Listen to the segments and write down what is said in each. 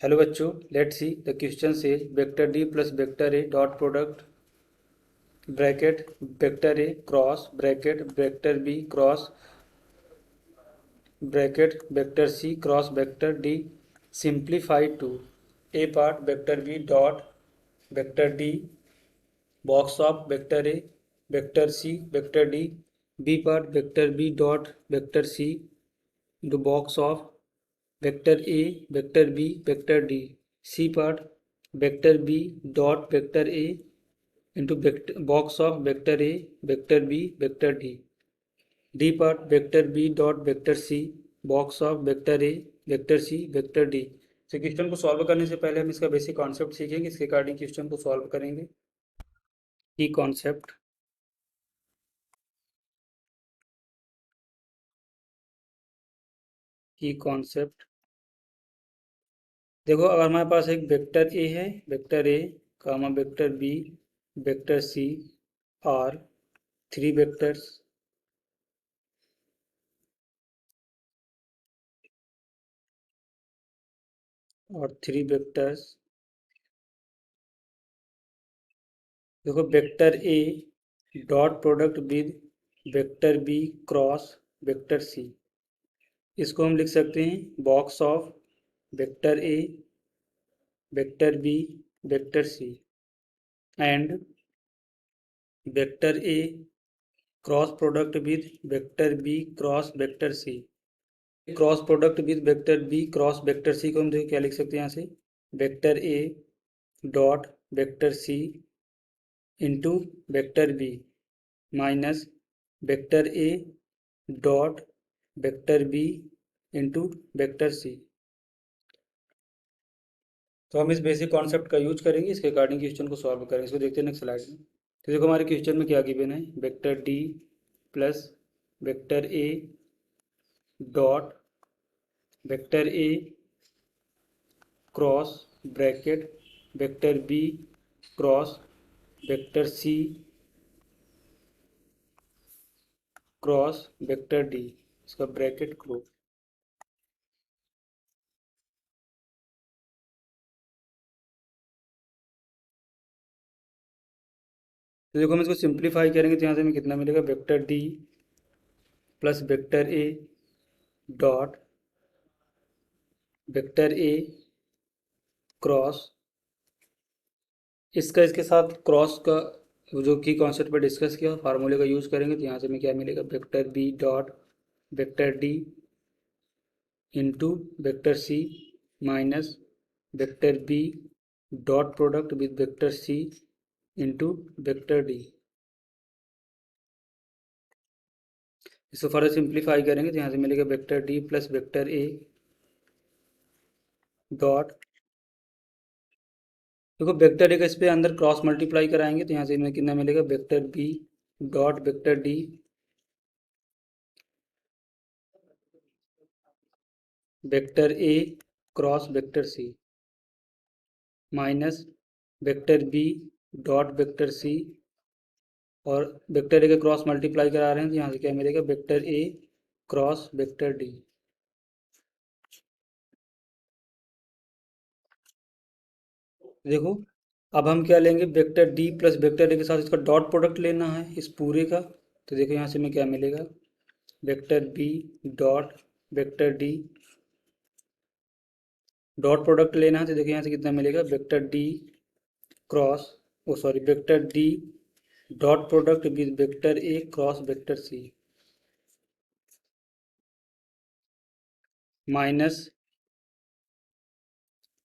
Hello बच्चों, let's see the question says vector D plus vector A dot product bracket vector A cross bracket vector B cross bracket vector C cross vector D simplified to A part vector B dot vector D box of vector A vector C vector D B part vector B dot vector C into box of vector A vector B vector D C part vector B dot vector A into box of vector A vector B vector D D part vector B dot vector C box of vector A vector C vector D. तो question को solve करने से पहले हम इसका basic concept सीखेंगे, इसके according question को सॉल्व करेंगे। की कॉन्सेप्ट की कॉन्सेप्ट देखो, अगर हमारे पास एक वेक्टर ए है, vector A comma vector B vector C are three vectors और थ्री वेक्टर्स। देखो, vector A dot product with vector B cross vector C, इसको हम लिख सकते हैं box of vector A vector B vector C and vector A cross product with vector B cross vector C. Cross product with vector B cross vector C को हम देखो क्या लिख सकते हैं यहाँ से, vector A dot vector C into vector B minus vector A dot vector B into vector C. तो हम इस बेसिक कॉन्सेप्ट का यूज करेंगे, इसके अकॉर्डिंग क्वेश्चन को सॉल्व करेंगे। इसको देखते हैं नेक्स्ट स्लाइड में। तो देखो, हमारे क्वेश्चन में क्या गिवन है, vector D plus vector A dot vector A cross bracket vector B cross vector C cross vector D, इसका ब्रैकेट क्लोज। तो देखो, हम इसको सिंप्लीफाई करेंगे तो यहाँ से हमें कितना मिलेगा, vector D plus vector A dot vector A cross, इसका इसके साथ क्रॉस का जो की कॉन्सेप्ट पर डिस्कस किया फार्मूले का यूज़ करेंगे तो यहाँ से हमें क्या मिलेगा, vector B dot vector D into vector C minus vector B dot product with vector C into vector D. इसको फर्दर सिंप्लीफाई करेंगे तो यहाँ से मिलेगा vector D plus vector A dot, देखो वेक्टर ए का इस पे अंदर क्रॉस मल्टीप्लाई कराएंगे तो यहाँ से हमें कितना मिलेगा, vector B dot vector D vector A cross vector C minus vector B dot vector C, और वेक्टर ए का क्रॉस मल्टीप्लाई करा रहे हैं तो यहाँ से क्या मिलेगा, vector A cross vector D. देखो, अब हम क्या लेंगे, वेक्टर डी प्लस वेक्टर ए के साथ इसका डॉट प्रोडक्ट लेना है इस पूरे का। तो देखो यहाँ से हमें क्या मिलेगा, vector B dot vector D dot product लेना है तो देखो यहाँ से कितना मिलेगा, vector D cross oh sorry vector D dot product with vector A cross vector C minus,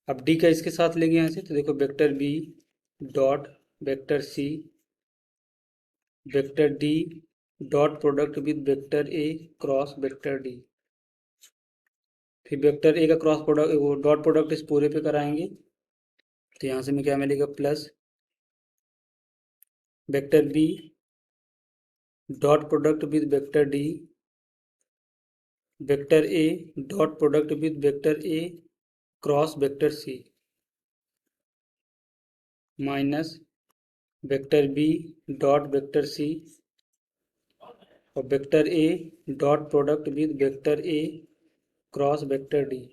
अब डी का इसके साथ लेंगे यहाँ से तो देखो vector B dot vector C vector D dot product with vector A cross vector D, फिर वेक्टर ए का क्रॉस प्रोडक्ट वो डॉट प्रोडक्ट इस पूरे पे कराएंगे तो यहाँ से हमें क्या मिलेगा, plus vector B dot product with vector D vector A dot product with vector A cross vector C minus vector B dot vector C और vector A dot product with vector A cross vector D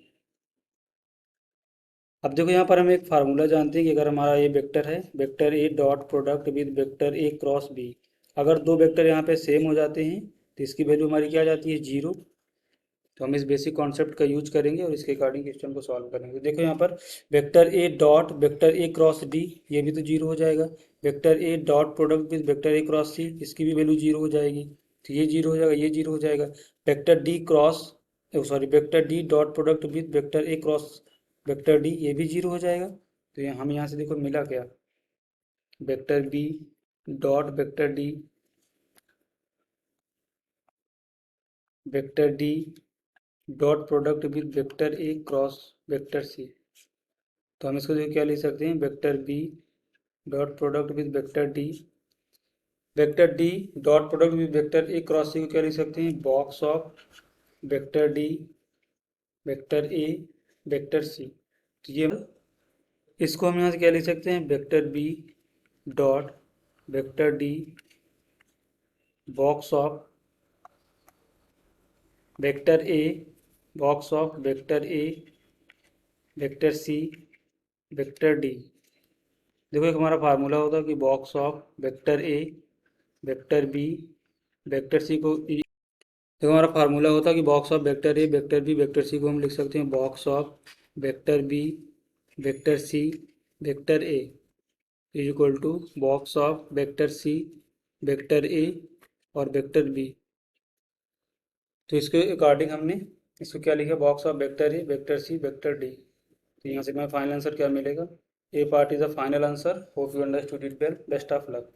अब देखो यहाँ पर हम एक formula जानते हैं कि अगर हमारा ये वेक्टर है, vector A dot product with vector A cross B, अगर दो वेक्टर यहाँ पे सेम हो जाते हैं तो इसकी वैल्यू हमारी क्या आ जाती है, जीरो। तो हम इस बेसिक कॉन्सेप्ट का यूज करेंगे और इसके अकॉर्डिंग क्वेश्चन को सॉल्व करेंगे। देखो यहाँ पर vector A dot vector A cross D, ये भी तो जीरो हो जाएगा। Vector A dot product with vector A cross C, इसकी भी वैल्यू जीरो हो जाएगी। तो ये जीरो हो जाएगा, ये जीरो हो जाएगा। Vector D cross, sorry, vector D dot product with vector A cross vector D, ये भी जीरो हो जाएगा। तो हम यहाँ से देखो मिला क्या, vector B dot vector D dot product with vector A cross vector C. तो हम इसको जो क्या लिख सकते हैं, vector B dot product with vector D dot product with vector A cross C को क्या लिख सकते हैं, box of vector D vector A vector C. तो ये इसको हम यहाँ से क्या लिख सकते हैं, vector B dot vector D box of vector A box of vector A vector C vector D. देखो एक हमारा फार्मूला होता है कि box of vector A vector B vector C को, देखो हमारा फार्मूला होता है कि box of vector A vector B vector C को हम लिख सकते हैं box of vector B vector C vector A is equal to box of vector C vector ए और वेक्टर बी। तो इसके अकॉर्डिंग हमने इसको क्या लिखा, box of vector A vector C vector D. तो यहाँ से हमें फाइनल आंसर क्या मिलेगा, A part is the final answer. Hope you understood it well, best of luck.